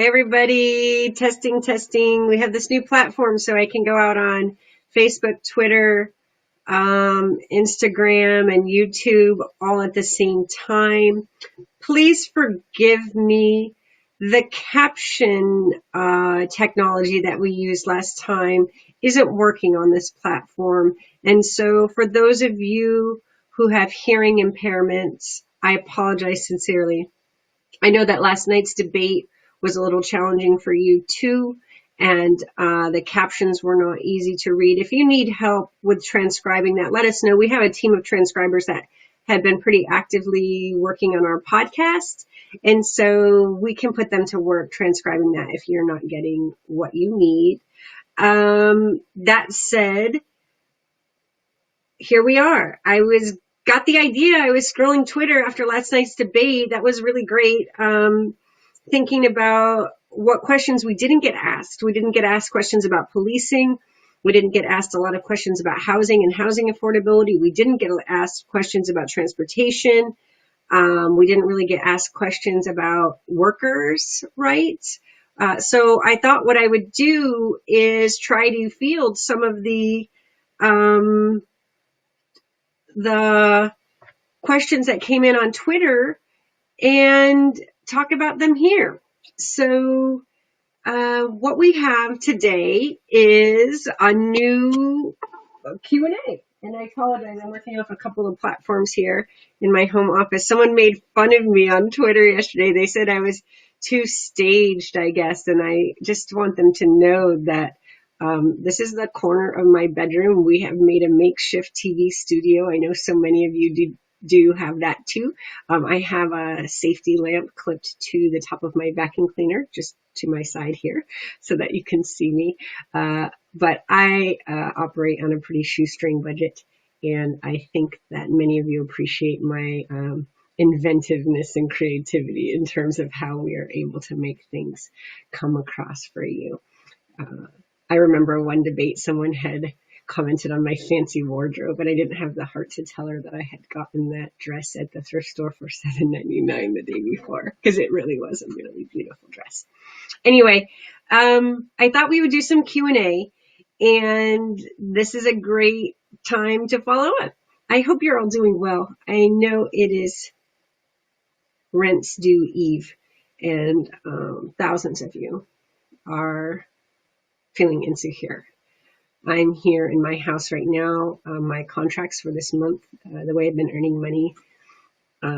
Hey everybody, testing, testing. We have this new platform so I can go out on Facebook, Twitter, Instagram, and YouTube all at the same time. Please forgive me. The caption technology that we used last time isn't working on this platform. And so for those of you who have hearing impairments, I apologize sincerely. I know that last night's debate was a little challenging for you too, and the captions were not easy to read. If you need help with transcribing that, let us know. We have a team of transcribers that have been pretty actively working on our podcast, and so we can put them to work transcribing that if you're not getting what you need. That said, here we are. Got the idea. I was scrolling Twitter after last night's debate. That was really great. Thinking about what questions we didn't get asked. We didn't get asked questions about policing. We didn't get asked a lot of questions about housing and housing affordability. We didn't get asked questions about transportation. We didn't really get asked questions about workers' rights. So I thought what I would do is try to field some of the questions that came in on Twitter and talk about them here. So what we have today is a new Q&A. And I apologize, I'm working off a couple of platforms here in my home office. Someone made fun of me on Twitter yesterday. They said I was too staged, I guess. And I just want them to know that this is the corner of my bedroom. We have made a makeshift TV studio. I know so many of you do have that too. I have a safety lamp clipped to the top of my vacuum cleaner, just to my side here, so that you can see me. But I operate on a pretty shoestring budget, and I think that many of you appreciate my inventiveness and creativity in terms of how we are able to make things come across for you. I remember one debate someone had commented on my fancy wardrobe, but I didn't have the heart to tell her that I had gotten that dress at the thrift store for $7.99 the day before, because it really was a really beautiful dress. Anyway, I thought we would do some Q&A, and this is a great time to follow up. I hope you're all doing well. I know it is rent's due eve, and thousands of you are feeling insecure. I'm here in my house right now. My contracts for this month, the way I've been earning money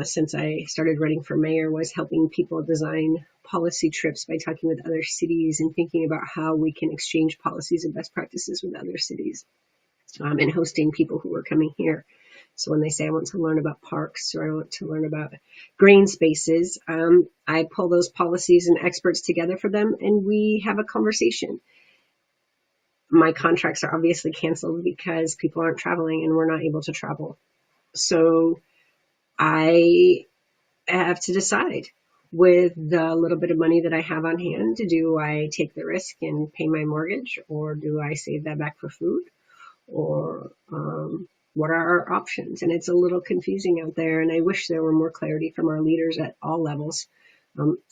since I started running for mayor, was helping people design policy trips by talking with other cities and thinking about how we can exchange policies and best practices with other cities, and hosting people who are coming here. So when they say I want to learn about parks or I want to learn about green spaces, I pull those policies and experts together for them, and we have a conversation. My contracts are obviously canceled because people aren't traveling and we're not able to travel. So I have to decide with the little bit of money that I have on hand, do I take the risk and pay my mortgage, or do I save that back for food, or what are our options? And it's a little confusing out there, and I wish there were more clarity from our leaders at all levels.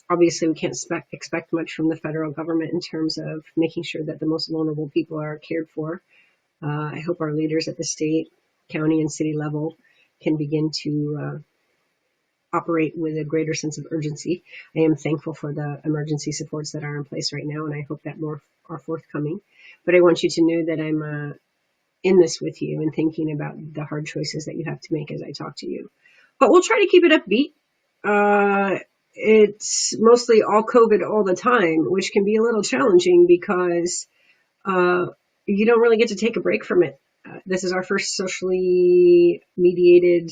Obviously, we can't expect much from the federal government in terms of making sure that the most vulnerable people are cared for. I hope our leaders at the state, county, and city level can begin to operate with a greater sense of urgency. I am thankful for the emergency supports that are in place right now, and I hope that more are forthcoming. But I want you to know that I'm in this with you and thinking about the hard choices that you have to make as I talk to you. But we'll try to keep it upbeat. It's mostly all COVID all the time, which can be a little challenging because you don't really get to take a break from it. This is our first socially mediated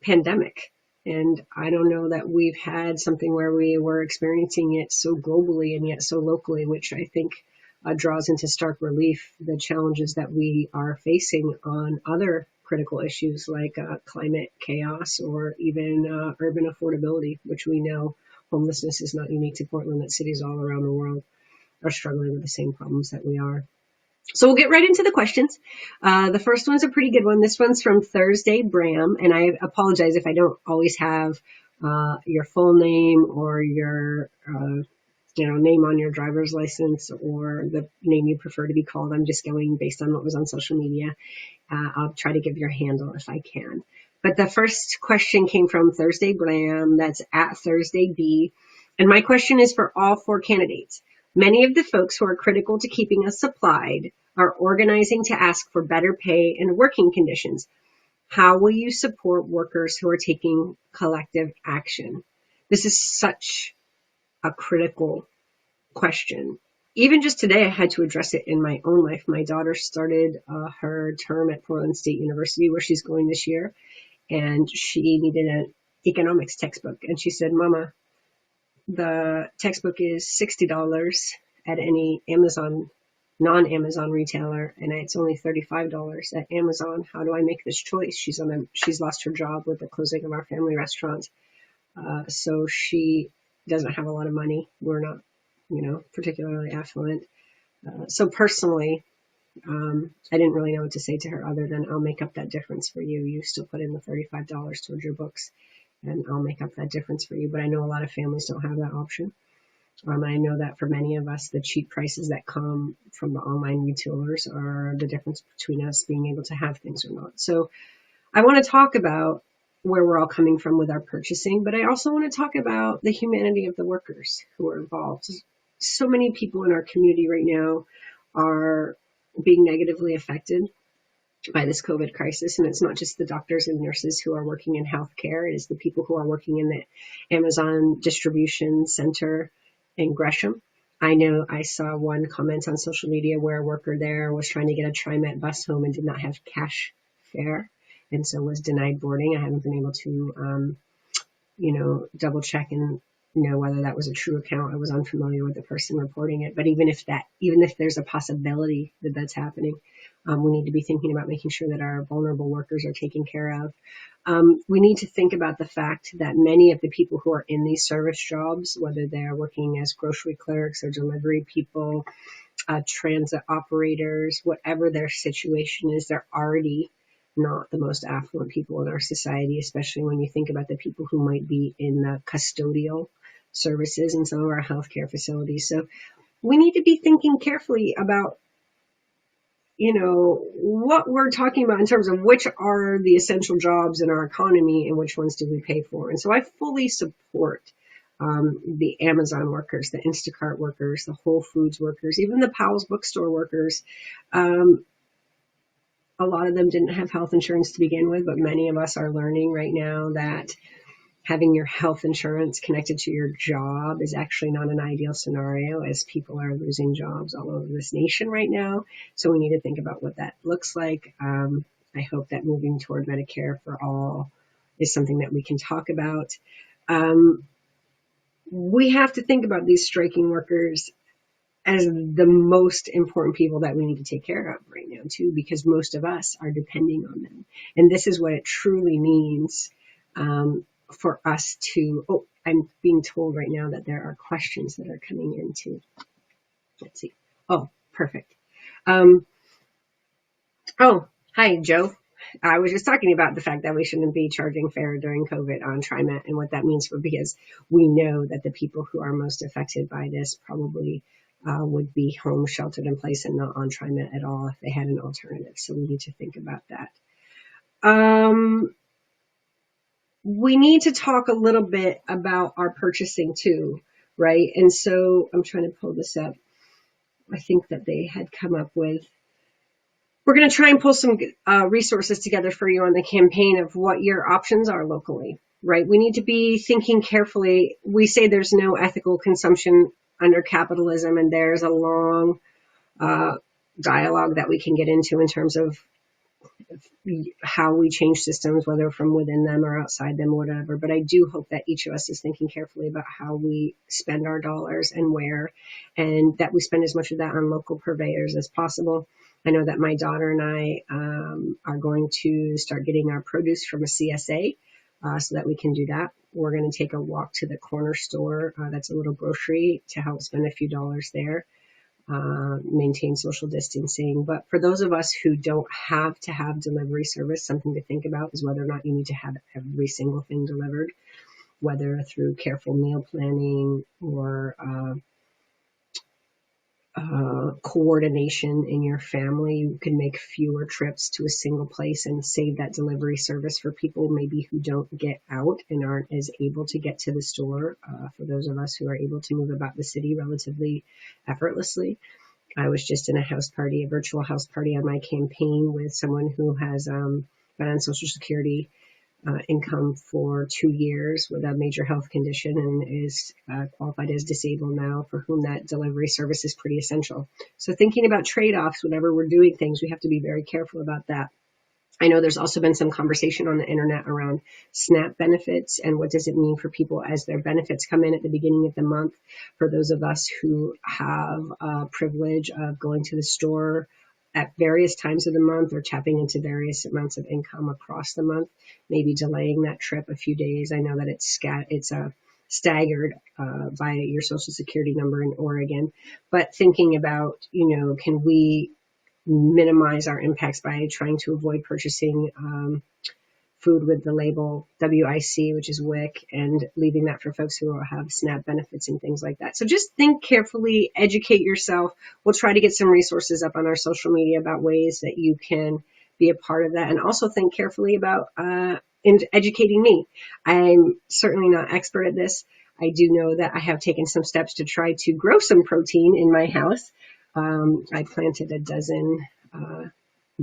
pandemic. And I don't know that we've had something where we were experiencing it so globally and yet so locally, which I think draws into stark relief the challenges that we are facing on other critical issues like climate chaos or even urban affordability, which we know homelessness is not unique to Portland, that cities all around the world are struggling with the same problems that we are. So we'll get right into the questions. The first one's a pretty good one. This one's from Thursday Bram, and I apologize if I don't always have your full name or your name on your driver's license or the name you prefer to be called. I'm just going based on what was on social media. I'll try to give your handle if I can. But the first question came from Thursday Blam. That's at Thursday B. And my question is for all 4 candidates. Many of the folks who are critical to keeping us supplied are organizing to ask for better pay and working conditions. How will you support workers who are taking collective action? This is such a critical question. Even just today, I had to address it in my own life. My daughter started her term at Portland State University, where she's going this year, and she needed an economics textbook. And she said, Mama, the textbook is $60 at any Amazon, non-Amazon retailer, and it's only $35 at Amazon. How do I make this choice? She's lost her job with the closing of our family restaurant. So she doesn't have a lot of money. We're not, particularly affluent. So personally, I didn't really know what to say to her other than I'll make up that difference for you. You still put in the $35 towards your books, and I'll make up that difference for you. But I know a lot of families don't have that option. I know that for many of us, the cheap prices that come from the online retailers are the difference between us being able to have things or not. So I want to talk about where we're all coming from with our purchasing, but I also want to talk about the humanity of the workers who are involved. So many people in our community right now are being negatively affected by this COVID crisis. And it's not just the doctors and nurses who are working in healthcare. It is the people who are working in the Amazon distribution center in Gresham. I know I saw one comment on social media where a worker there was trying to get a TriMet bus home and did not have cash fare, and so was denied boarding. I haven't been able to, double check and know whether that was a true account. I was unfamiliar with the person reporting it. But even if there's a possibility that that's happening, we need to be thinking about making sure that our vulnerable workers are taken care of. We need to think about the fact that many of the people who are in these service jobs, whether they're working as grocery clerks or delivery people, transit operators, whatever their situation is, they're already not the most affluent people in our society, especially when you think about the people who might be in the custodial services in some of our healthcare facilities. So we need to be thinking carefully about, what we're talking about in terms of which are the essential jobs in our economy and which ones do we pay for. And so I fully support the Amazon workers, the Instacart workers, the Whole Foods workers, even the Powell's bookstore workers. A lot of them didn't have health insurance to begin with, but many of us are learning right now that having your health insurance connected to your job is actually not an ideal scenario, as people are losing jobs all over this nation right now. So we need to think about what that looks like. I hope that moving toward Medicare for all is something that we can talk about. We have to think about these striking workers as the most important people that we need to take care of right now too, because most of us are depending on them. And this is what it truly means for us to, I'm being told right now that there are questions that are coming in too. Let's see. Oh, perfect. Hi, Joe. I was just talking about the fact that we shouldn't be charging fare during COVID on TriMet and what that means because we know that the people who are most affected by this probably would be home sheltered in place and not on TriMet at all if they had an alternative. So we need to think about that. We need to talk a little bit about our purchasing too, right? And so I'm trying to pull this up. I think that they had come up with, we're going to try and pull some resources together for you on the campaign of what your options are locally, right? We need to be thinking carefully. We say there's no ethical consumption under capitalism, and there's a long dialogue that we can get into in terms of how we change systems, whether from within them or outside them, whatever. But I do hope that each of us is thinking carefully about how we spend our dollars and where, and that we spend as much of that on local purveyors as possible. I know that my daughter and I are going to start getting our produce from a CSA so that we can do that. We're going to take a walk to the corner store. That's a little grocery to help spend a few dollars there. Maintain social distancing. But for those of us who don't have to have delivery service, something to think about is whether or not you need to have every single thing delivered, whether through careful meal planning or coordination in your family. You can make fewer trips to a single place and save that delivery service for people maybe who don't get out and aren't as able to get to the store. For those of us who are able to move about the city relatively effortlessly. I was just in a house party, a virtual house party on my campaign with someone who has been on Social Security income for 2 years with a major health condition and is qualified as disabled now, for whom that delivery service is pretty essential. So thinking about trade-offs whenever we're doing things, we have to be very careful about that. I know there's also been some conversation on the internet around SNAP benefits and what does it mean for people as their benefits come in at the beginning of the month. For those of us who have a privilege of going to the store at various times of the month or tapping into various amounts of income across the month, maybe delaying that trip a few days. I know that it's staggered by your Social Security number in Oregon, but thinking about, can we minimize our impacts by trying to avoid purchasing food with the label WIC, which is WIC, and leaving that for folks who have SNAP benefits and things like that. So just think carefully, educate yourself. We'll try to get some resources up on our social media about ways that you can be a part of that, and also think carefully about educating me. I'm certainly not expert at this. I do know that I have taken some steps to try to grow some protein in my house. I planted a dozen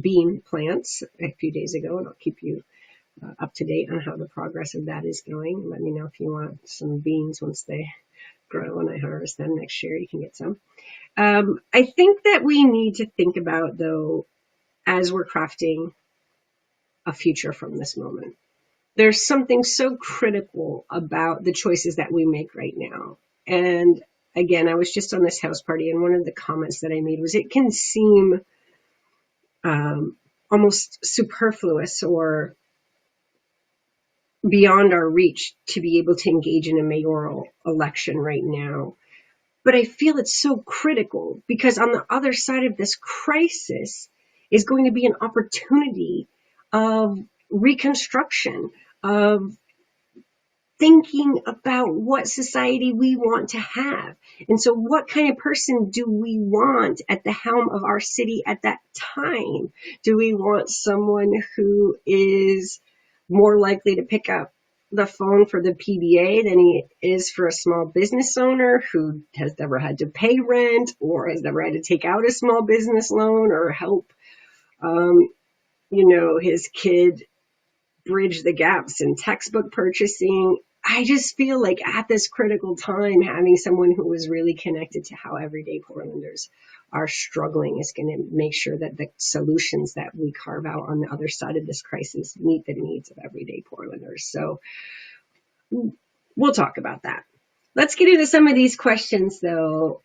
bean plants a few days ago, and I'll keep you up to date on how the progress of that is going. Let me know if you want some beans once they grow and I harvest them next year. You can get some. I think that we need to think about, though, as we're crafting a future from this moment, there's something so critical about the choices that we make right now. And again, I was just on this house party, and one of the comments that I made was it can seem almost superfluous or beyond our reach to be able to engage in a mayoral election right now. But I feel it's so critical because on the other side of this crisis is going to be an opportunity of reconstruction, of thinking about what society we want to have. And so what kind of person do we want at the helm of our city at that time? Do we want someone who is more likely to pick up the phone for the PBA than he is for a small business owner who has never had to pay rent or has never had to take out a small business loan or help, his kid bridge the gaps in textbook purchasing? I just feel like at this critical time, having someone who is really connected to how everyday Portlanders are struggling is going to make sure that the solutions that we carve out on the other side of this crisis meet the needs of everyday Portlanders. So we'll talk about that. Let's get into some of these questions, though.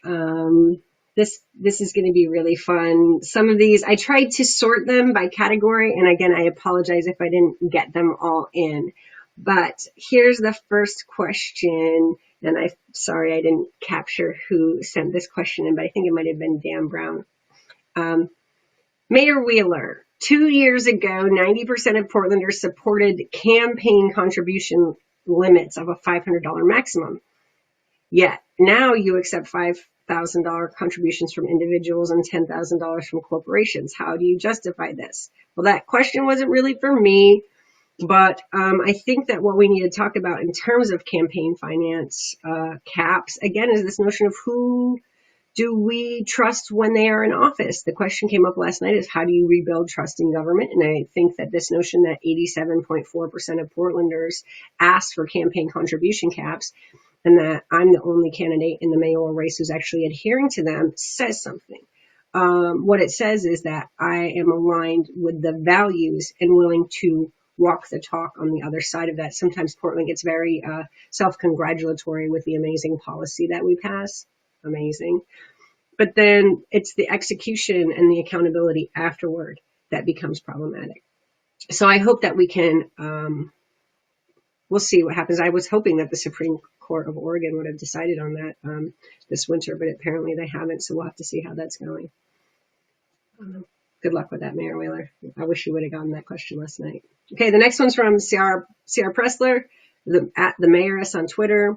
This is going to be really fun. Some of these, I tried to sort them by category, and again, I apologize if I didn't get them all in. But here's the first question, and I'm sorry I didn't capture who sent this question in, but I think it might have been Dan Brown. Mayor Wheeler, 2 years ago, 90% of Portlanders supported campaign contribution limits of a $500 maximum. Yet now you accept $5,000 contributions from individuals and $10,000 from corporations. How do you justify this? Well, that question wasn't really for me. But I think that what we need to talk about in terms of campaign finance caps, again, is this notion of who do we trust when they are in office? The question came up last night is how do you rebuild trust in government? And I think that this notion that 87.4% of Portlanders asked for campaign contribution caps and that I'm the only candidate in the mayoral race who's actually adhering to them says something. What it says is that I am aligned with the values and willing to walk the talk on the other side of that. Sometimes Portland gets very self-congratulatory with the amazing policy that we pass. Amazing. But then it's the execution and the accountability afterward that becomes problematic. So I hope that we can, we'll see what happens. I was hoping that the Supreme Court of Oregon would have decided on that this winter, but apparently they haven't. So we'll have to see how that's going. Good luck with that, Mayor Wheeler. I wish you would have gotten that question last night. Okay, the next one's from C.R. Pressler, at the Mayoress on Twitter.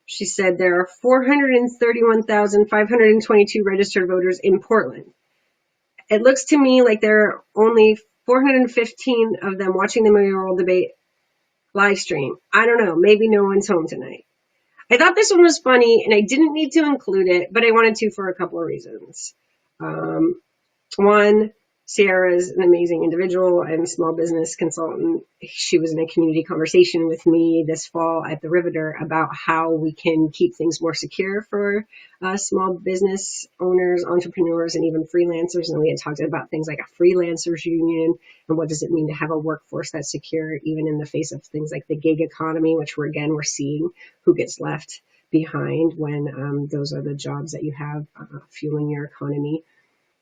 She said there are 431,522 registered voters in Portland. It looks to me like there are only 415 of them watching the mayoral debate live stream. I don't know. Maybe no one's home tonight. I thought this one was funny, and I didn't need to include it, but I wanted to for a couple of reasons. One, Sierra is an amazing individual and small business consultant. She was in a community conversation with me this fall at the Riveter about how we can keep things more secure for small business owners, entrepreneurs, and even freelancers. And we had talked about things like a freelancers union and what does it mean to have a workforce that's secure, even in the face of things like the gig economy, which we're seeing who gets left behind when those are the jobs that you have fueling your economy.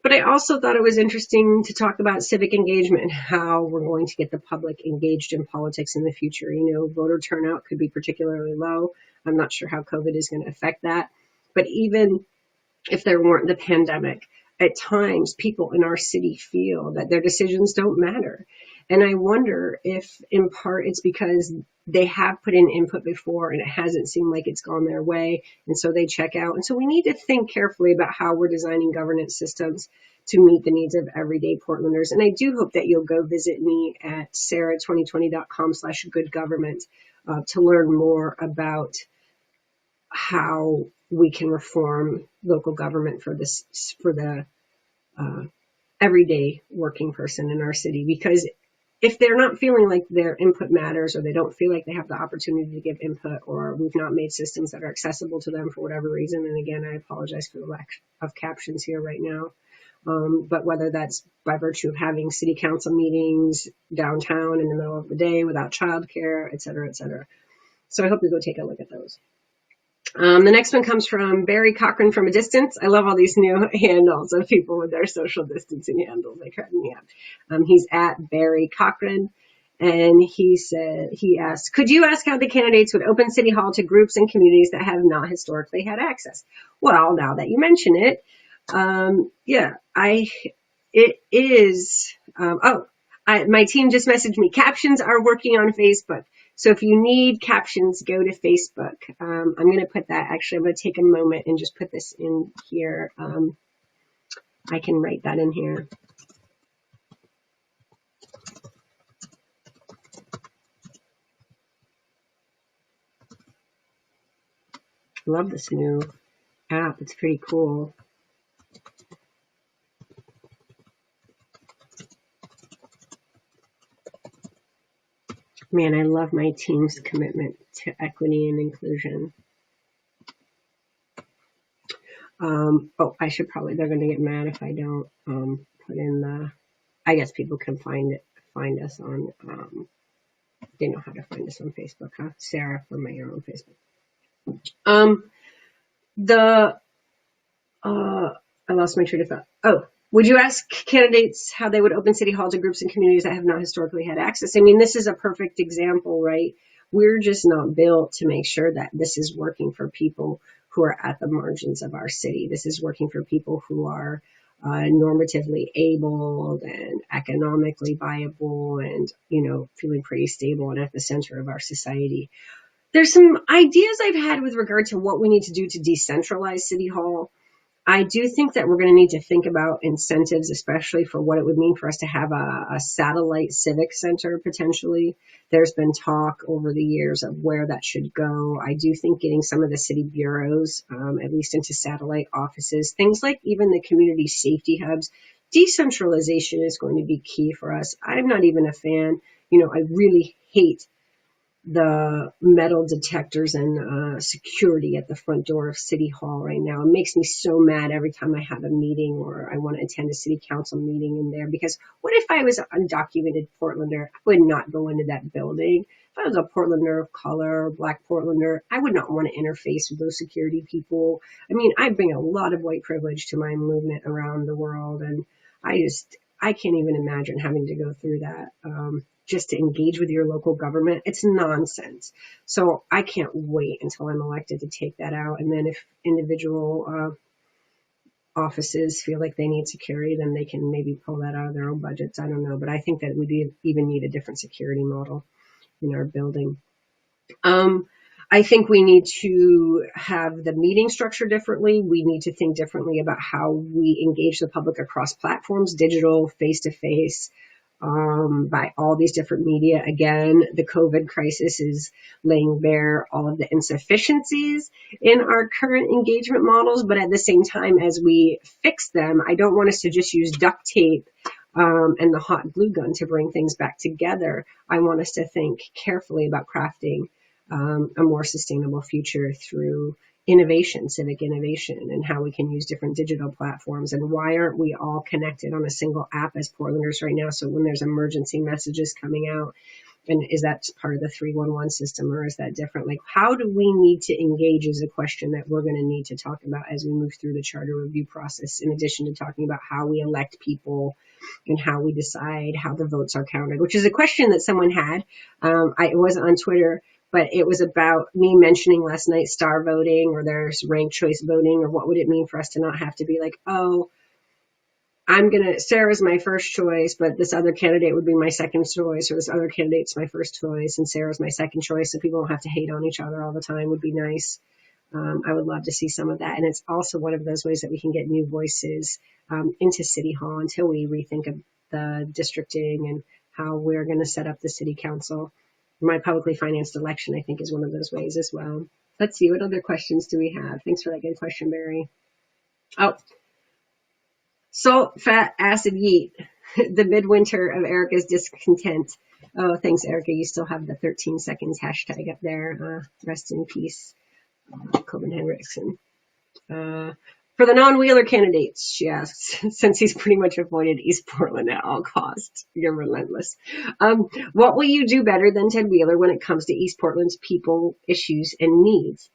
But I also thought it was interesting to talk about civic engagement and how we're going to get the public engaged in politics in the future. You know, voter turnout could be particularly low. I'm not sure how COVID is going to affect that. But even if there weren't the pandemic, at times people in our city feel that their decisions don't matter. And I wonder if in part it's because they have put in input before and it hasn't seemed like it's gone their way. And so they check out. And so we need to think carefully about how we're designing governance systems to meet the needs of everyday Portlanders. And I do hope that you'll go visit me at sarah2020.com/goodgovernment to learn more about how we can reform local government for the everyday working person in our city. Because if they're not feeling like their input matters, or they don't feel like they have the opportunity to give input, or we've not made systems that are accessible to them for whatever reason, and again, I apologize for the lack of captions here right now, but whether that's by virtue of having city council meetings downtown in the middle of the day without childcare, et cetera, et cetera. So I hope you go take a look at those. The next one comes from Barry Cochran from a distance. I love all these new handles of people with their social distancing handles. They crack me up. He's at Barry Cochran, and he asked, could you ask how the candidates would open City Hall to groups and communities that have not historically had access? Well, now that you mention it, my team just messaged me. Captions are working on Facebook. So if you need captions, go to Facebook. I'm going to put that, actually, I'm going to take a moment and just put this in here. I can write that in here. I love this new app. It's pretty cool. Man, I love my team's commitment to equity and inclusion. They're going to get mad if I don't put in I guess people can find us on, they know how to find us on Facebook, huh? Sarah from my own Facebook. I lost my train of thought. Would you ask candidates how they would open City Hall to groups and communities that have not historically had access? I mean, this is a perfect example, right? We're just not built to make sure that this is working for people who are at the margins of our city. This is working for people who are normatively abled and economically viable and, feeling pretty stable and at the center of our society. There's some ideas I've had with regard to what we need to do to decentralize City Hall. I do think that we're going to need to think about incentives, especially for what it would mean for us to have a satellite civic center, potentially. There's been talk over the years of where that should go. I do think getting some of the city bureaus, at least into satellite offices, things like even the community safety hubs, decentralization is going to be key for us. I'm not even a fan. I really hate the metal detectors and security at the front door of City Hall right now. It makes me so mad every time I have a meeting or I want to attend a city council meeting in there, because what if I was an undocumented Portlander? I would not go into that building. If I was a Portlander of color, Black Portlander, I would not want to interface with those security people. I mean, I bring a lot of white privilege to my movement around the world, and I can't even imagine having to go through that. Just to engage with your local government. It's nonsense. So I can't wait until I'm elected to take that out. And then if individual offices feel like they need security, then they can maybe pull that out of their own budgets. I don't know. But I think that we even need a different security model in our building. I think we need to have the meeting structure differently. We need to think differently about how we engage the public across platforms, digital, face-to-face, by all these different media. Again, the COVID crisis is laying bare all of the insufficiencies in our current engagement models. But at the same time, as we fix them, I don't want us to just use duct tape and the hot glue gun to bring things back together. I want us to think carefully about crafting a more sustainable future through innovation, civic innovation, and how we can use different digital platforms. And why aren't we all connected on a single app as Portlanders right now? So when there's emergency messages coming out, and is that part of the 311 system, or is that different? Like, how do we need to engage is a question that we're going to need to talk about as we move through the charter review process, in addition to talking about how we elect people and how we decide how the votes are counted, which is a question that someone had. It wasn't on Twitter, but it was about me mentioning last night star voting, or there's ranked choice voting, or what would it mean for us to not have to be like, oh, Sarah's my first choice, but this other candidate would be my second choice, or this other candidate's my first choice, and Sarah's my second choice, so people don't have to hate on each other all the time would be nice. I would love to see some of that. And it's also one of those ways that we can get new voices into City Hall until we rethink of the districting and how we're going to set up the city council. My publicly financed election, I think, is one of those ways as well. Let's see, what other questions do we have? Thanks for that good question, Barry. Oh, salt, fat, acid, yeet. The midwinter of Erica's discontent. Oh, thanks, Erica. You still have the 13 seconds hashtag up there. Rest in peace, Coben Henriksen. For the non-Wheeler candidates, she asks, since he's pretty much avoided East Portland at all costs. You're relentless. What will you do better than Ted Wheeler when it comes to East Portland's people, issues, and needs?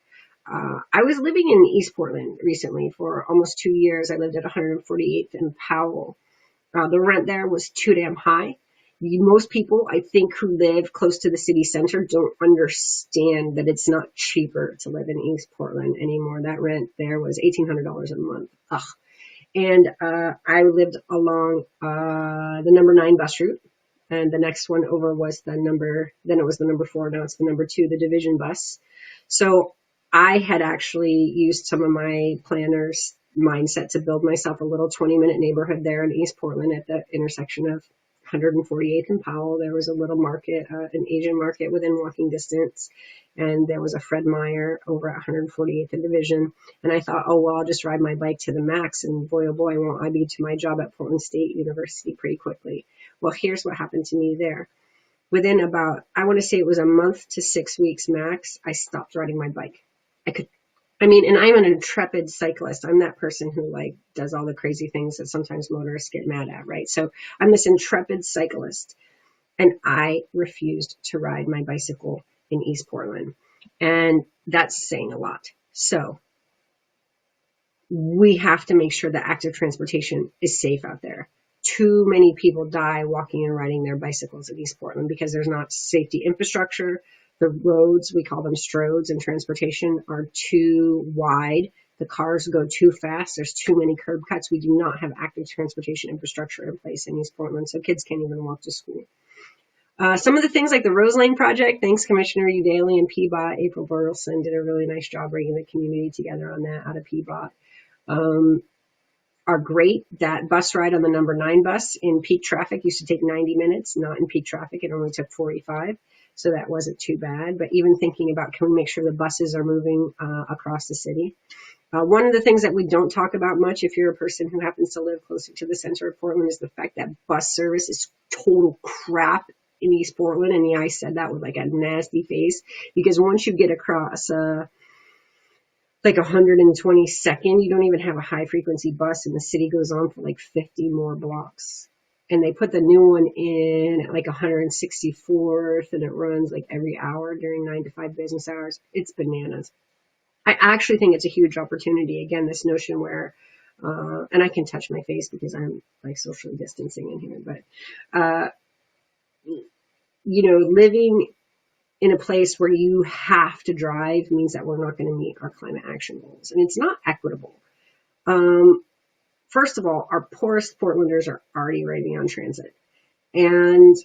I was living in East Portland recently for almost 2 years. I lived at 148th and Powell. The rent there was too damn high. Most people, I think, who live close to the city center don't understand that it's not cheaper to live in East Portland anymore. That rent there was $1,800 a month. Ugh. And I lived along the number 9 bus route. And the next one over was then it was the number 4, now it's the number 2, the division bus. So I had actually used some of my planners' mindset to build myself a little 20-minute neighborhood there in East Portland at the intersection of 148th and Powell. There was a little market, an Asian market within walking distance, and there was a Fred Meyer over at 148th and Division. And I thought, oh, well, I'll just ride my bike to the max, and boy, oh boy, won't I be to my job at Portland State University pretty quickly. Well, here's what happened to me there. Within about, I want to say it was a month to 6 weeks max, I stopped riding my bike. And I'm an intrepid cyclist. I'm that person who does all the crazy things that sometimes motorists get mad at, right? So I'm this intrepid cyclist, and I refused to ride my bicycle in East Portland. And that's saying a lot. So we have to make sure that active transportation is safe out there. Too many people die walking and riding their bicycles in East Portland because there's not safety infrastructure. The roads, we call them stroads in transportation, are too wide. The cars go too fast. There's too many curb cuts. We do not have active transportation infrastructure in place in East Portland, so kids can't even walk to school. Some of the things like the Rose Lane Project, thanks Commissioner Udaley and PBOT. April Burleson did a really nice job bringing the community together on that out of PBOT. Are great. That bus ride on the number 9 bus in peak traffic used to take 90 minutes. Not in peak traffic. It only took 45. So that wasn't too bad. But even thinking about, can we make sure the buses are moving across the city? One of the things that we don't talk about much, if you're a person who happens to live closer to the center of Portland, is the fact that bus service is total crap in East Portland. And yeah, I said that with a nasty face, because once you get across 122nd, you don't even have a high frequency bus, and the city goes on for 50 more blocks. And they put the new one in at 164th, and it runs every hour during 9 to 5 business hours. It's bananas. I actually think it's a huge opportunity. Again, this notion where, and I can touch my face because I'm socially distancing in here, but, living in a place where you have to drive means that we're not going to meet our climate action goals. And it's not equitable. First of all, our poorest Portlanders are already riding on transit. And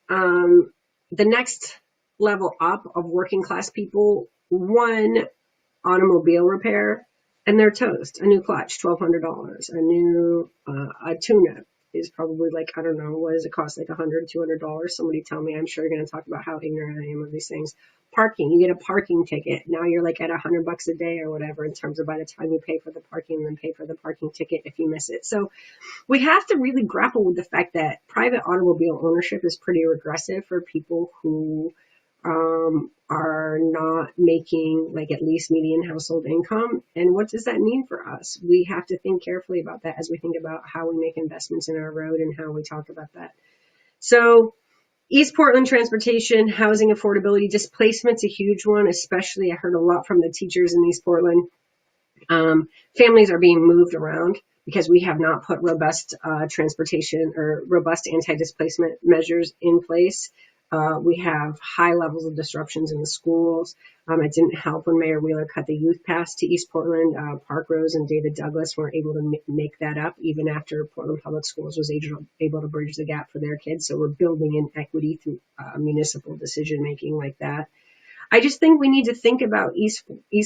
the next level up of working class people one automobile repair and they're toast. A new clutch, $1,200. A tune-up is probably like, I don't know, what does it cost? Like $100, $200? Somebody tell me. I'm sure you're going to talk about how ignorant I am of these things. Parking, you get a parking ticket. Now you're like at $100 a day or whatever in terms of by the time you pay for the parking and then pay for the parking ticket if you miss it. So we have to really grapple with the fact that private automobile ownership is pretty regressive for people who are not making like at least median household income. And what does that mean for us? We have to think carefully about that as we think about how we make investments in our road and how we talk about that. So East Portland transportation, housing affordability, displacement's a huge one, especially I heard a lot from the teachers in East Portland. Families are being moved around because we have not put robust transportation or robust anti-displacement measures in place. We have high levels of disruptions in the schools. It didn't help when Mayor Wheeler cut the youth pass to East Portland. Park Rose and David Douglas weren't able to make that up even after Portland Public Schools was able to bridge the gap for their kids. So we're building inequity through municipal decision making like that. I just think we need to think about East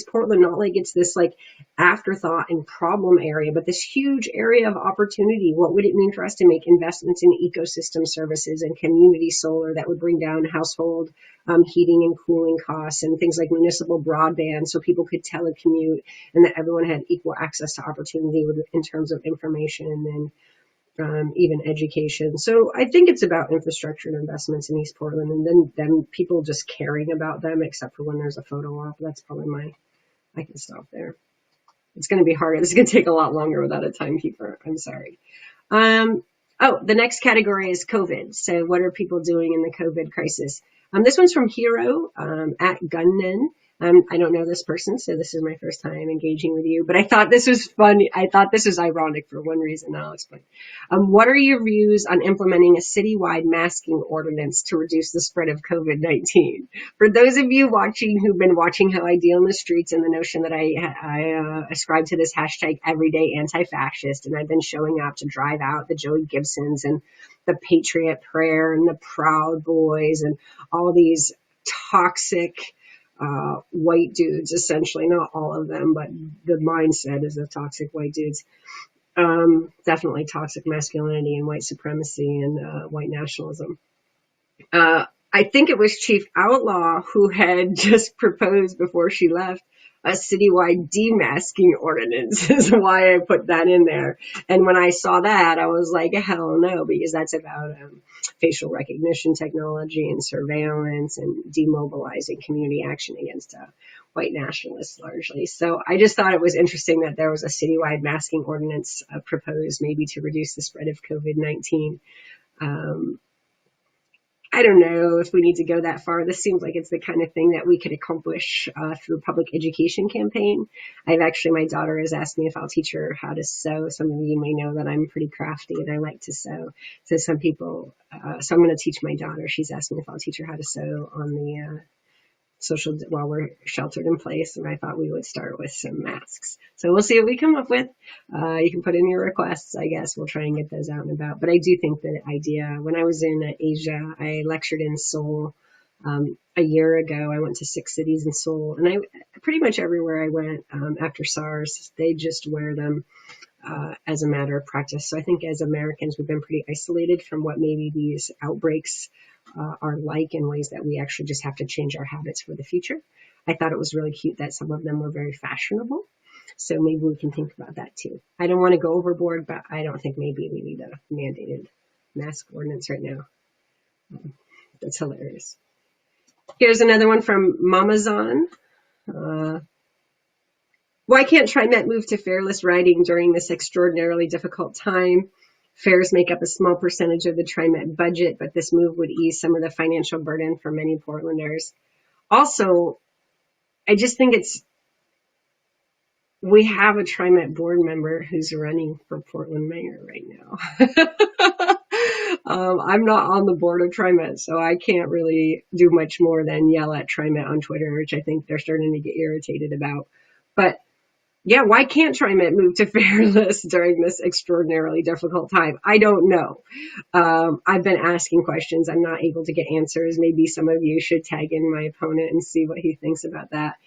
Portland, not like it's this like afterthought and problem area, but this huge area of opportunity. What would it mean for us to make investments in ecosystem services and community solar that would bring down household heating and cooling costs and things like municipal broadband so people could telecommute and that everyone had equal access to opportunity in terms of information and even education. So I think it's about infrastructure and investments in East Portland and then people just caring about them, except for when there's a photo op. That's probably I can stop there. It's going to be harder. This is going to take a lot longer without a timekeeper. I'm sorry. The next category is COVID. So what are people doing in the COVID crisis? This one's from Hero at Gunman. I don't know this person, so this is my first time engaging with you, but I thought this was funny. I thought this was ironic for one reason. I'll explain. What are your views on implementing a citywide masking ordinance to reduce the spread of COVID-19? For those of you who've been watching how I deal in the streets and the notion that I ascribe to this hashtag everyday anti-fascist, and I've been showing up to drive out the Joey Gibsons and the Patriot Prayer and the Proud Boys and all these toxic white dudes, essentially, not all of them, but the mindset is of toxic white dudes. Definitely toxic masculinity and white supremacy and white nationalism. I think it was Chief Outlaw who had just proposed before she left a citywide demasking ordinance is why I put that in there. And when I saw that, I was like, hell no, because that's about facial recognition technology and surveillance and demobilizing community action against white nationalists largely. So I just thought it was interesting that there was a citywide masking ordinance proposed maybe to reduce the spread of COVID-19. I don't know if we need to go that far. This seems like it's the kind of thing that we could accomplish through a public education campaign. My daughter has asked me if I'll teach her how to sew. Some of you may know that I'm pretty crafty and I like to sew. So some people, so I'm going to teach my daughter. She's asked me if I'll teach her how to sew on the while we're sheltered in place, and I thought we would start with some masks. So we'll see what we come up with. You can put in your requests, I guess. We'll try and get those out and about. But I do think the idea, when I was in Asia, I lectured in Seoul a year ago. I went to 6 cities in Seoul, and I pretty much everywhere I went after SARS, they just wear them as a matter of practice. So I think as Americans, we've been pretty isolated from what maybe these outbreaks are like in ways that we actually just have to change our habits for the future. I thought it was really cute that some of them were very fashionable. So maybe we can think about that too. I don't want to go overboard, but I don't think maybe we need a mandated mask ordinance right now. That's hilarious. Here's another one from Mamazon. Why can't TriMet move to fareless riding during this extraordinarily difficult time? Fares make up a small percentage of the TriMet budget, but this move would ease some of the financial burden for many Portlanders. Also, I just think we have a TriMet board member who's running for Portland mayor right now. I'm not on the board of TriMet, so I can't really do much more than yell at TriMet on Twitter, which I think they're starting to get irritated about. But yeah, why can't TriMet move to fareless during this extraordinarily difficult time? I don't know. I've been asking questions. I'm not able to get answers. Maybe some of you should tag in my opponent and see what he thinks about that.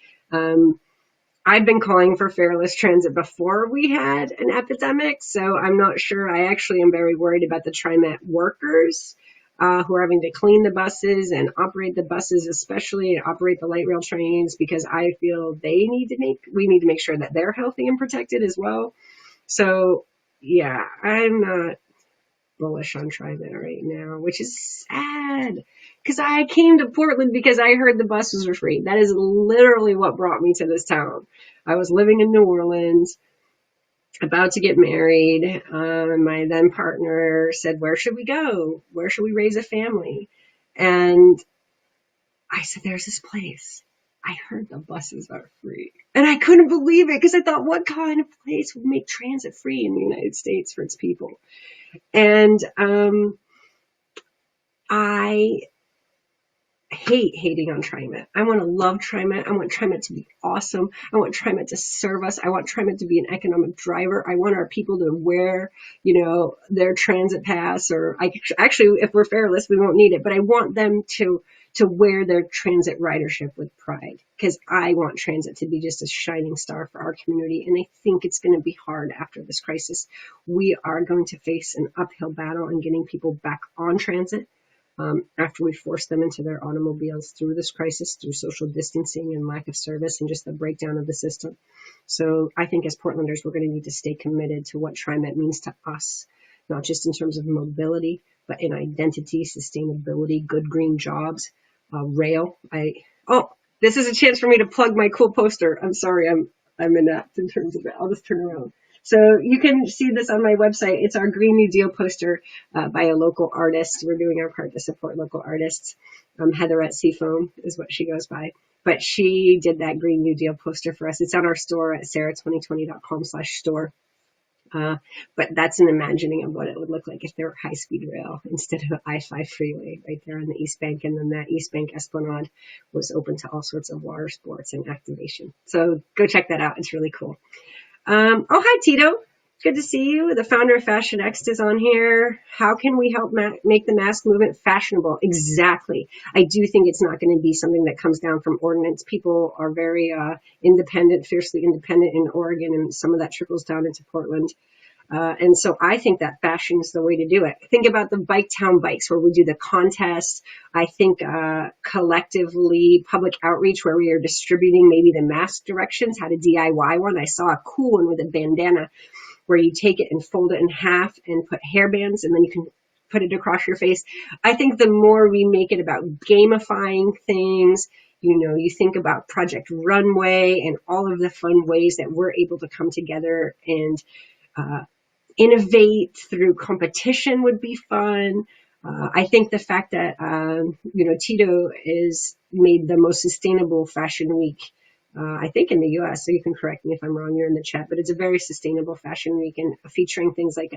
I've been calling for fareless transit before we had an epidemic, so I'm not sure. I actually am very worried about the TriMet workers who are having to clean the buses and operate the buses, especially and operate the light rail trains, because I feel we need to make sure that they're healthy and protected as well. So yeah, I'm not bullish on TriMet right now, which is sad because I came to Portland because I heard the buses were free. That is literally what brought me to this town. I was living in New Orleans, about to get married. My then partner said, "Where should we go? Where should we raise a family?" And I said, "There's this place. I heard the buses are free." And I couldn't believe it because I thought, what kind of place would make transit free in the United States for its people? And I hate hating on TriMet. I want to love TriMet. I want TriMet to be awesome. I want TriMet to serve us. I want TriMet to be an economic driver. I want our people to wear, their transit pass, or actually, if we're fareless, we won't need it, but I want them to wear their transit ridership with pride, because I want transit to be just a shining star for our community. And I think it's going to be hard after this crisis. We are going to face an uphill battle in getting people back on transit. After we force them into their automobiles through this crisis, through social distancing and lack of service and just the breakdown of the system. So I think as Portlanders, we're going to need to stay committed to what TriMet means to us, not just in terms of mobility, but in identity, sustainability, good green jobs, rail. This is a chance for me to plug my cool poster. I'm sorry, I'm inept in terms of it. I'll just turn around. So you can see this on my website. It's our Green New Deal poster by a local artist. We're doing our part to support local artists. Heather at Seafoam is what she goes by. But she did that Green New Deal poster for us. It's on our store at sarah2020.com/store. But that's an imagining of what it would look like if there were high-speed rail instead of I-5 freeway right there on the East Bank. And then that East Bank Esplanade was open to all sorts of water sports and activation. So go check that out. It's really cool. Hi, Tito. Good to see you. The founder of Fashion Next is on here. How can we help make the mask movement fashionable? Exactly. I do think it's not going to be something that comes down from ordinance. People are very independent, fiercely independent in Oregon, and some of that trickles down into Portland. And so I think that fashion is the way to do it. Think about the Bike Town bikes where we do the contest. I think collectively public outreach where we are distributing maybe the mask directions, how to DIY one. I saw a cool one with a bandana where you take it and fold it in half and put hairbands, and then you can put it across your face. I think the more we make it about gamifying things, you think about Project Runway and all of the fun ways that we're able to come together and innovate through competition would be fun. I think the fact that, Tito is made the most sustainable fashion week, I think in the U.S., so you can correct me if I'm wrong, you're in the chat, but it's a very sustainable fashion week, and featuring things like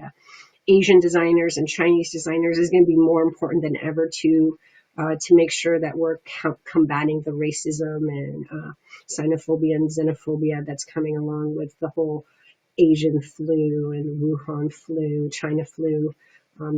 Asian designers and Chinese designers is going to be more important than ever to make sure that we're combating the racism and xenophobia and xenophobia that's coming along with the whole Asian flu and Wuhan flu, China flu,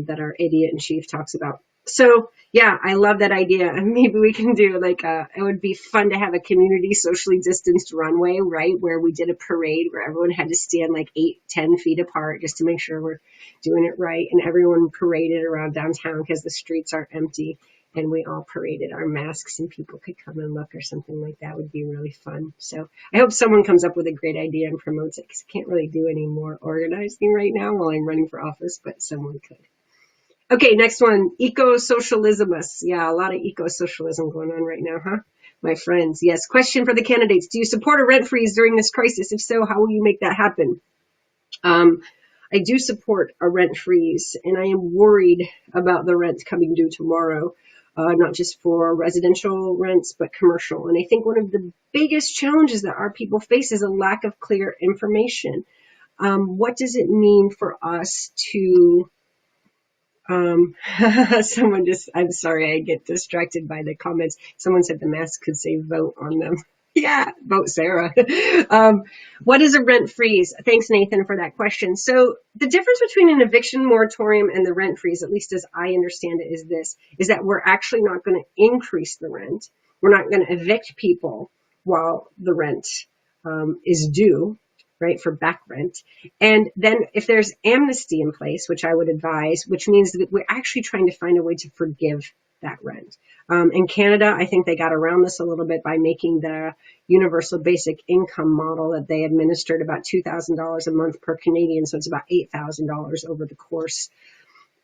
that our idiot in chief talks about. So yeah, I love that idea. And maybe we can do it would be fun to have a community socially distanced runway, right? Where we did a parade where everyone had to stand 8-10 feet apart just to make sure we're doing it right. And everyone paraded around downtown because the streets are empty. And we all paraded our masks and people could come and look, or something like that would be really fun. So I hope someone comes up with a great idea and promotes it, because I can't really do any more organizing right now while I'm running for office, but someone could. Okay, next one, eco-socialismus. Yeah, a lot of eco-socialism going on right now, huh? My friends. Yes, question for the candidates. Do you support a rent freeze during this crisis? If so, how will you make that happen? I do support a rent freeze, and I am worried about the rent coming due tomorrow. Not just for residential rents, but commercial. And I think one of the biggest challenges that our people face is a lack of clear information. What does it mean for us to, I'm sorry, I get distracted by the comments. Someone said the mask could say vote on them. Yeah, vote Sarah. What is a rent freeze? Thanks, Nathan, for that question. So the difference between an eviction moratorium and the rent freeze, at least as I understand it, is that we're actually not going to increase the rent. We're not going to evict people. while the rent is due, right, for back rent. And then if there's amnesty in place, which I would advise, which means that we're actually trying to find a way to forgive that rent. In Canada, I think they got around this a little bit by making the universal basic income model that they administered about $2,000 a month per Canadian. So it's about $8,000 over the course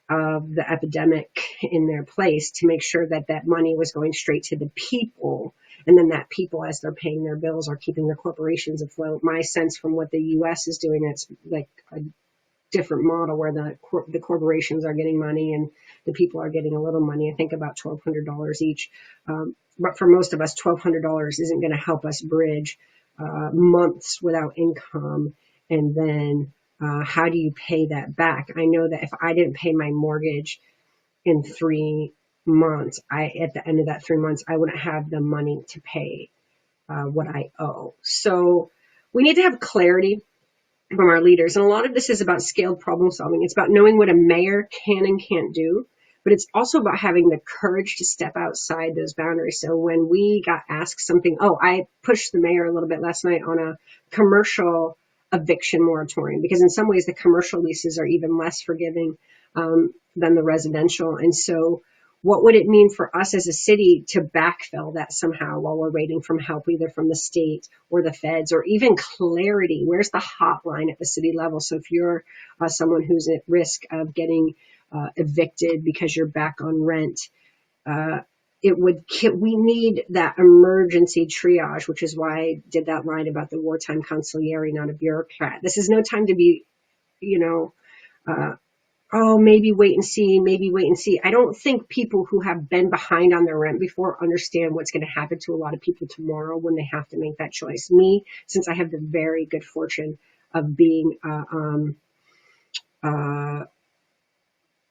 of the epidemic in their place, to make sure that that money was going straight to the people. And then that people, as they're paying their bills, are keeping the corporations afloat. My sense from what the U.S. is doing, it's like a different model where the corporations are getting money and the people are getting a little money. I think about $1,200 each. But for most of us, $1,200 isn't going to help us bridge months without income. And then how do you pay that back? I know that if I didn't pay my mortgage in 3 months, at the end of that 3 months, I wouldn't have the money to pay what I owe. So we need to have clarity from our leaders. And a lot of this is about scaled problem solving. It's about knowing what a mayor can and can't do, but it's also about having the courage to step outside those boundaries. So when we got asked something, I pushed the mayor a little bit last night on a commercial eviction moratorium, because in some ways the commercial leases are even less forgiving than the residential. And so what would it mean for us as a city to backfill that somehow while we're waiting for help, either from the state or the feds, or even clarity? Where's the hotline at the city level? So if you're someone who's at risk of getting evicted because you're back on rent, we need that emergency triage, which is why I did that line about the wartime consigliere, not a bureaucrat. This is no time to be, maybe wait and see, maybe wait and see. I don't think people who have been behind on their rent before understand what's going to happen to a lot of people tomorrow when they have to make that choice. Me, since I have the very good fortune of being a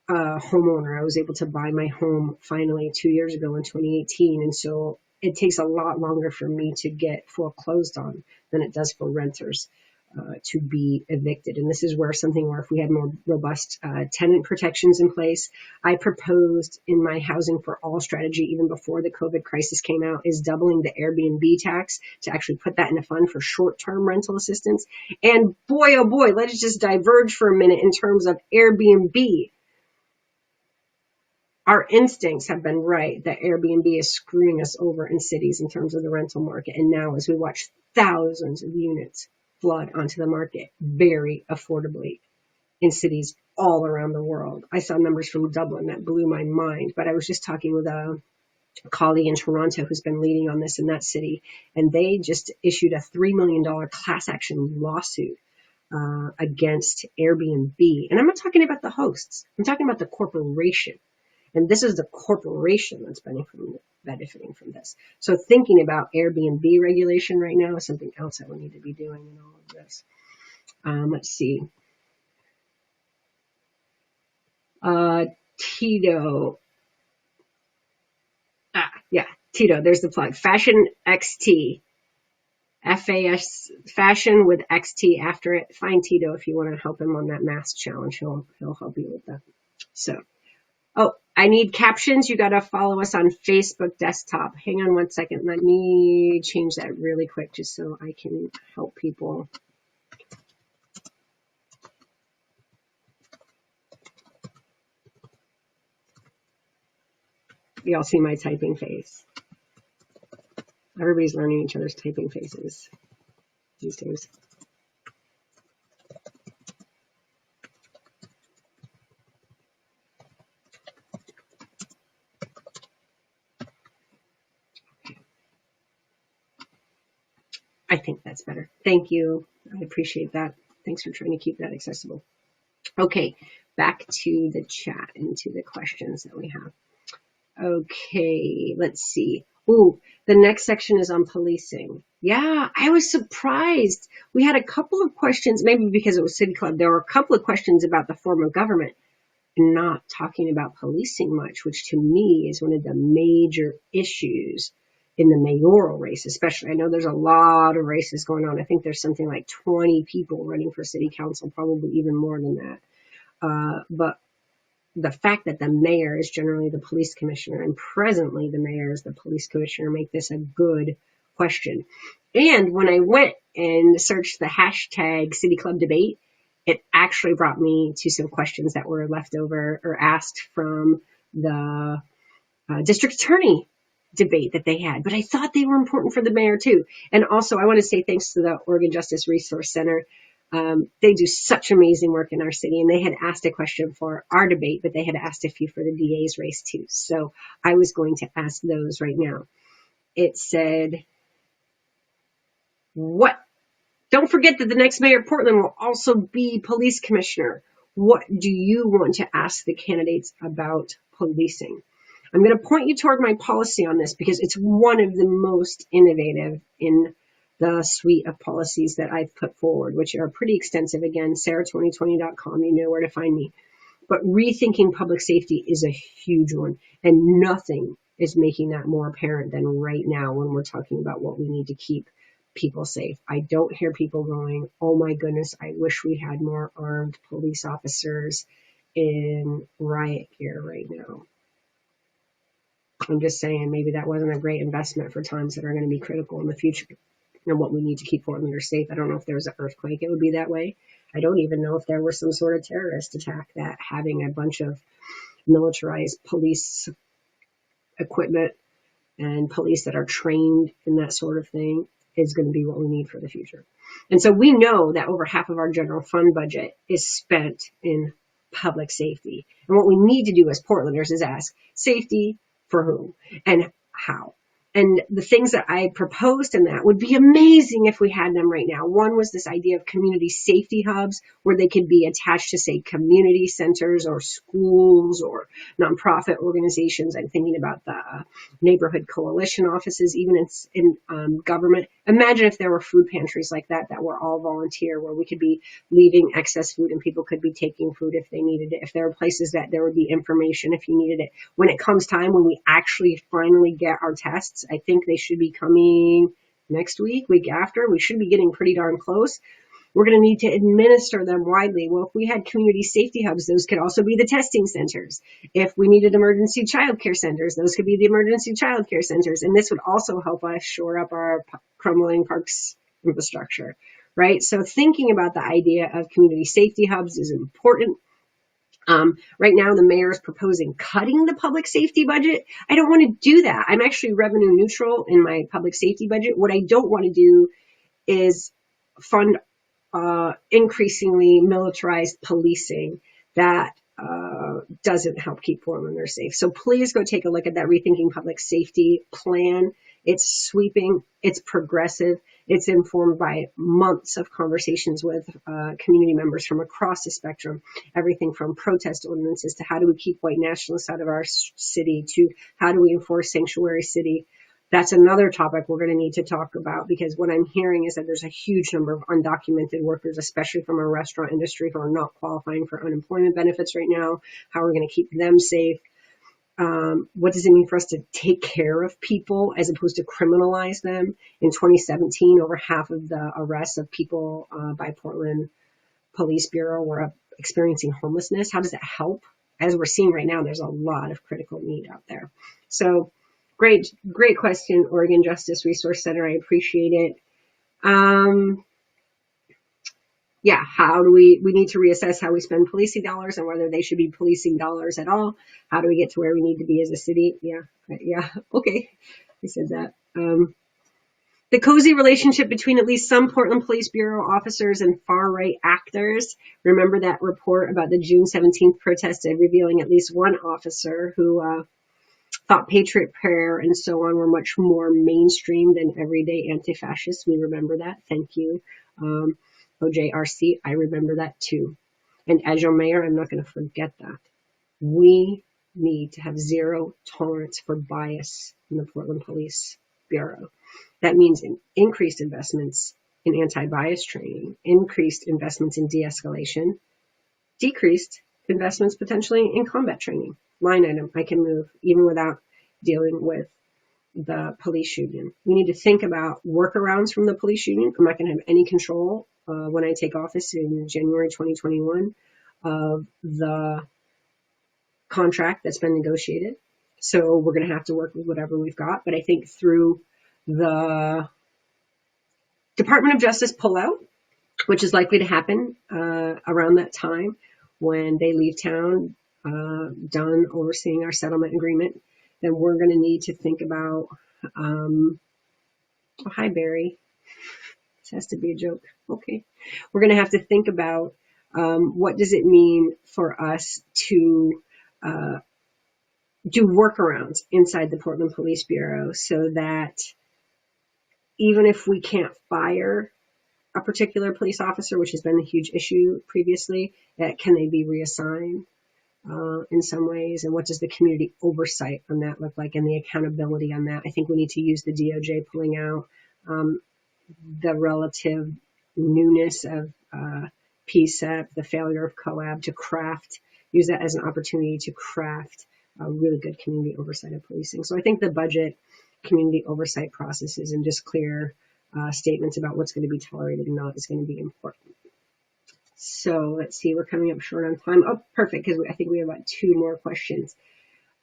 homeowner, I was able to buy my home finally 2 years ago in 2018. And so it takes a lot longer for me to get foreclosed on than it does for renters to be evicted. And this is where if we had more robust tenant protections in place. I proposed in my Housing for All strategy, even before the COVID crisis came out, is doubling the Airbnb tax to actually put that in a fund for short-term rental assistance. And boy, oh boy, let's just diverge for a minute in terms of Airbnb. Our instincts have been right that Airbnb is screwing us over in cities in terms of the rental market. And now as we watch thousands of units flood onto the market very affordably in cities all around the world. I saw numbers from Dublin that blew my mind, but I was just talking with a colleague in Toronto who's been leading on this in that city, and they just issued a $3 million class action lawsuit against Airbnb. And I'm not talking about the hosts. I'm talking about the corporation. And this is the corporation that's benefiting from this. So thinking about Airbnb regulation right now is something else that we need to be doing in all of this. Let's see. Tito. Tito, there's the plug. Fashion XT. FAS, Fashion with XT after it. Find Tito if you want to help him on that mask challenge. He'll help you with that. So. I need captions. You got to follow us on Facebook desktop. Hang on one second. Let me change that really quick just so I can help people. Y'all see my typing face. Everybody's learning each other's typing faces these days. I think that's better. Thank you. I appreciate that. Thanks for trying to keep that accessible. Okay, back to the chat and to the questions that we have. Okay, let's see. Ooh, the next section is on policing. Yeah, I was surprised. We had a couple of questions, maybe because it was City Club. There were a couple of questions about the form of government and not talking about policing much, which to me is one of the major issues in the mayoral race, especially. I know there's a lot of races going on. I think there's something like 20 people running for city council, probably even more than that. But the fact that the mayor is generally the police commissioner, and presently the mayor is the police commissioner, make this a good question. And when I went and searched the hashtag City Club debate, it actually brought me to some questions that were left over or asked from the district attorney debate that they had. But I thought they were important for the mayor too. And also, I want to say thanks to the Oregon Justice Resource Center. They do such amazing work in our city, and they had asked a question for our debate, but they had asked a few for the DA's race too. So I was going to ask those right now. It said, what? Don't forget that the next mayor of Portland will also be police commissioner. What do you want to ask the candidates about policing? I'm going to point you toward my policy on this because it's one of the most innovative in the suite of policies that I've put forward, which are pretty extensive. Again, sarah2020.com, you know where to find me. But rethinking public safety is a huge one, and nothing is making that more apparent than right now when we're talking about what we need to keep people safe. I don't hear people going, oh my goodness, I wish we had more armed police officers in riot gear right now. I'm just saying maybe that wasn't a great investment for times that are going to be critical in the future and what we need to keep Portlanders safe. I don't know if there was an earthquake, it would be that way. I don't even know if there was some sort of terrorist attack that having a bunch of militarized police equipment and police that are trained in that sort of thing is going to be what we need for the future. And so we know that over half of our general fund budget is spent in public safety. And what we need to do as Portlanders is ask, safety for whom and how? And the things that I proposed in that would be amazing if we had them right now. One was this idea of community safety hubs where they could be attached to, say, community centers or schools or nonprofit organizations. I'm thinking about the neighborhood coalition offices, even in government. Imagine if there were food pantries like that were all volunteer, where we could be leaving excess food and people could be taking food if they needed it. If there were places that there would be information if you needed it. When it comes time when we actually finally get our tests, I think they should be coming next week after. We should be getting pretty darn close. We're going to need to administer them widely. Well, if we had community safety hubs, those could also be the testing centers. If we needed emergency childcare centers, those could be the emergency childcare centers. And this would also help us shore up our crumbling parks infrastructure, right? So thinking about the idea of community safety hubs is important. Right now, the mayor is proposing cutting the public safety budget. I don't want to do that. I'm actually revenue neutral in my public safety budget. What I don't want to do is fund increasingly militarized policing that doesn't help keep Portlanders safe. So please go take a look at that Rethinking Public Safety plan. It's sweeping, it's progressive, it's informed by months of conversations with community members from across the spectrum, everything from protest ordinances to how do we keep white nationalists out of our city to how do we enforce sanctuary city. That's another topic we're going to need to talk about, because what I'm hearing is that there's a huge number of undocumented workers, especially from our restaurant industry, who are not qualifying for unemployment benefits right now. How are we going to keep them safe? What does it mean for us to take care of people as opposed to criminalize them? In 2017, over half of the arrests of people by Portland Police Bureau were experiencing homelessness. How does that help? As we're seeing right now, there's a lot of critical need out there. So great question, Oregon Justice Resource Center. I appreciate it. Yeah, how do we need to reassess how we spend policing dollars and whether they should be policing dollars at all. How do we get to where we need to be as a city? Yeah, okay, I said that. The cozy relationship between at least some Portland Police Bureau officers and far-right actors. Remember that report about the June 17th protest revealing at least one officer who thought Patriot Prayer and so on were much more mainstream than everyday anti-fascists. We remember that. Thank you. OJRC, I remember that too. And as your mayor, I'm not going to forget that. We need to have zero tolerance for bias in the Portland Police Bureau. That means increased investments in anti-bias training, increased investments in de-escalation, decreased investments potentially in combat training. Line item, I can move even without dealing with the police union. We need to think about workarounds from the police union. I'm not going to have any control when I take office in January 2021 of the contract that's been negotiated. So we're going to have to work with whatever we've got. But I think through the Department of Justice pull out, which is likely to happen around that time when they leave town, done overseeing our settlement agreement, then we're going to need to think about, oh, hi, Barry. This has to be a joke. Okay. We're going to have to think about what does it mean for us to do workarounds inside the Portland Police Bureau so that even if we can't fire a particular police officer, which has been a huge issue previously, that can they be reassigned in some ways? And what does the community oversight on that look like and the accountability on that? I think we need to use the DOJ pulling out the relative newness of PSEP, the failure of COAB to use that as an opportunity to craft a really good community oversight of policing. So I think the budget, community oversight processes, and just clear statements about what's going to be tolerated and not is going to be important. So let's see, we're coming up short on time. Oh, perfect, because I think we have about 2 more questions.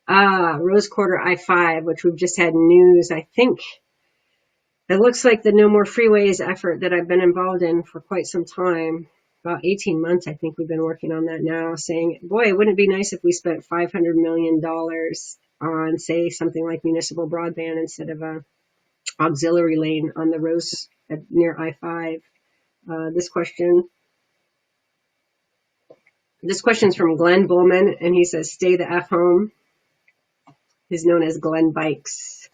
Rose Quarter I-5, which we've just had news. I think it looks like the No More Freeways effort that I've been involved in for quite some time, about 18 months, I think we've been working on that now, saying, boy, wouldn't it be nice if we spent $500 million on, say, something like municipal broadband instead of a auxiliary lane on the Rose near I-5. This question's from Glenn Bullman, and he says, stay the F home. He's known as Glenn Bikes.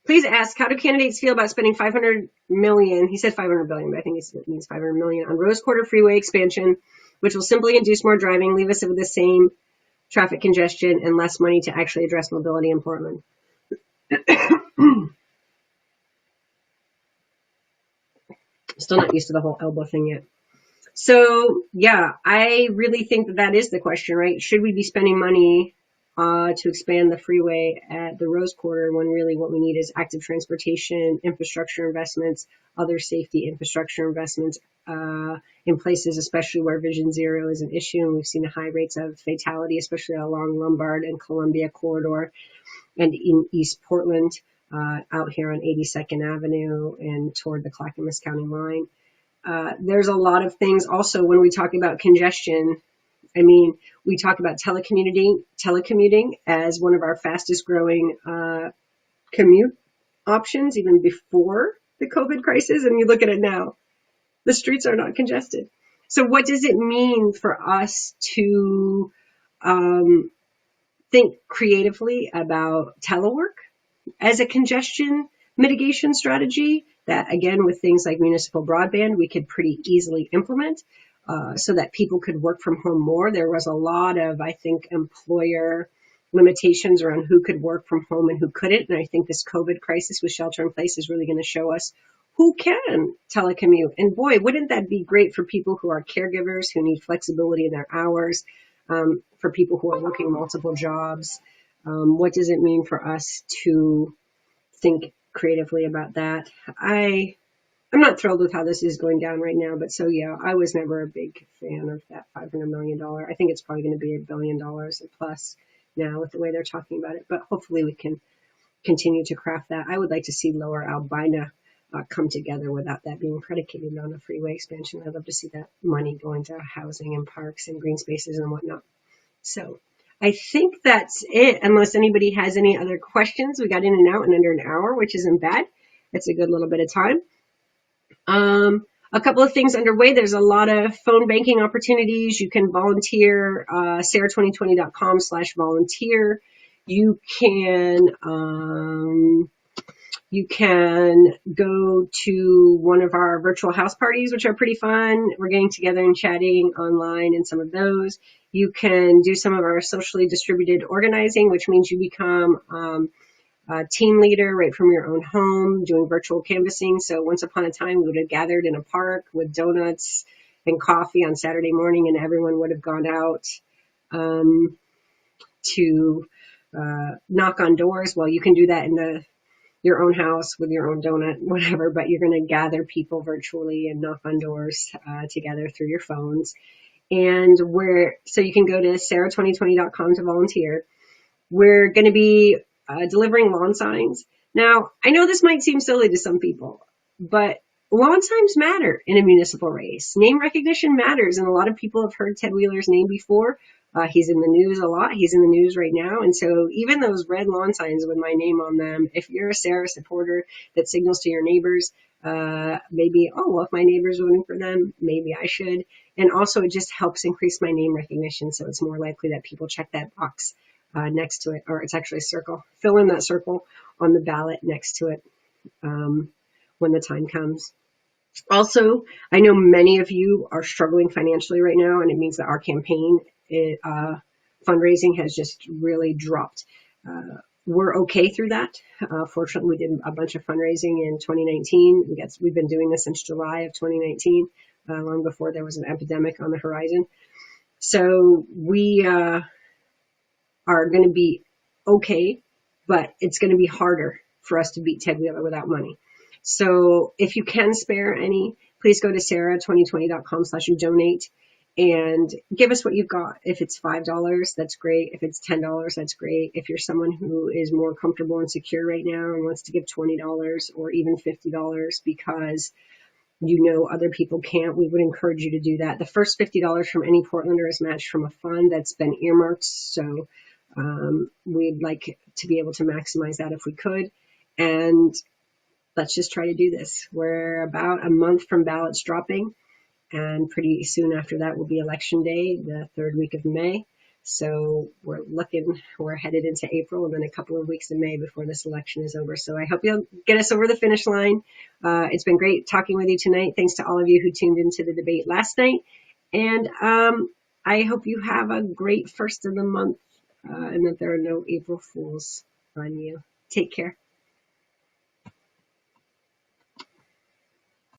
Please ask, how do candidates feel about spending $500 million, he said $500 billion, but I think it means $500 million, on Rose Quarter Freeway expansion, which will simply induce more driving, leave us with the same traffic congestion and less money to actually address mobility in Portland? Still not used to the whole elbow thing yet. So, yeah, I really think that is the question, right? Should we be spending money to expand the freeway at the Rose Quarter when really what we need is active transportation, infrastructure investments, other safety infrastructure investments in places, especially where Vision Zero is an issue. And we've seen high rates of fatality, especially along Lombard and Columbia corridor and in East Portland, out here on 82nd Avenue and toward the Clackamas County line. There's a lot of things also when we talk about congestion. I mean, we talk about telecommuting as one of our fastest growing commute options even before the COVID crisis. And you look at it now, the streets are not congested. So what does it mean for us to think creatively about telework as a congestion mitigation strategy that, again, with things like municipal broadband, we could pretty easily implement so that people could work from home more. There was a lot of, I think, employer limitations around who could work from home and who couldn't. And I think this COVID crisis with shelter in place is really going to show us who can telecommute. And boy, wouldn't that be great for people who are caregivers, who need flexibility in their hours, for people who are working multiple jobs. What does it mean for us to think creatively about that? I'm not thrilled with how this is going down right now, but so yeah, I was never a big fan of that $500 million. I think it's probably going to be $1 billion plus now with the way they're talking about it, but hopefully we can continue to craft that. I would like to see Lower Albina come together without that being predicated on a freeway expansion. I'd love to see that money going to housing and parks and green spaces and whatnot. So I think that's it, unless anybody has any other questions. We got in and out in under an hour, which isn't bad. It's a good little bit of time. A couple of things underway. There's a lot of phone banking opportunities. You can volunteer, sarah2020.com/volunteer. You can go to one of our virtual house parties, which are pretty fun. We're getting together and chatting online in some of those. You can do some of our socially distributed organizing, which means you become a team leader right from your own home, doing virtual canvassing. So once upon a time, we would have gathered in a park with donuts and coffee on Saturday morning, and everyone would have gone out to knock on doors. Well, you can do that in your own house with your own donut, whatever, but you're going to gather people virtually and knock on doors together through your phones. And so you can go to sarah2020.com to volunteer. We're going to be delivering lawn signs. Now, I know this might seem silly to some people, but lawn signs matter in a municipal race. Name recognition matters, and a lot of people have heard Ted Wheeler's name before. He's in the news a lot. He's in the news right now. And so even those red lawn signs with my name on them, if you're a Sarah supporter, that signals to your neighbors, maybe, oh, well, if my neighbor's voting for them, maybe I should. And also it just helps increase my name recognition. So it's more likely that people check that box next to it, or it's actually a circle. Fill in that circle on the ballot next to it when the time comes. Also, I know many of you are struggling financially right now, and it means that our campaign fundraising has just really dropped. We're okay through that. Fortunately, we did a bunch of fundraising in 2019. We've been doing this since July of 2019, long before there was an epidemic on the horizon. So we are going to be okay, but it's going to be harder for us to beat Ted Wheeler without money. So if you can spare any, please go to sarah2020.com/donate and give us what you've got. If it's $5, that's great. If it's $10, that's great. If you're someone who is more comfortable and secure right now and wants to give $20 or even $50 because you know other people can't, we would encourage you to do that. The first $50 from any Portlander is matched from a fund that's been earmarked. So we'd like to be able to maximize that if we could. And let's just try to do this. We're about a month from ballots dropping, and pretty soon after that will be election day, the third week of May. So we're headed into April and then a couple of weeks in May before this election is over. So I hope you'll get us over the finish line. It's been great talking with you tonight. Thanks to all of you who tuned into the debate last night. And I hope you have a great first of the month and that there are no April Fools on you. Take care.